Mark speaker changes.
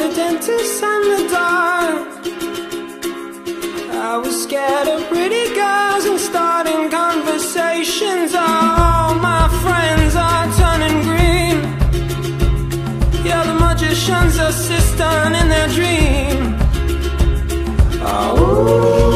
Speaker 1: the dentist and the dark. I was scared of pretty girls and starting conversations. All my friends are turning green. Yeah, the magician's assistant in their dream. Oh.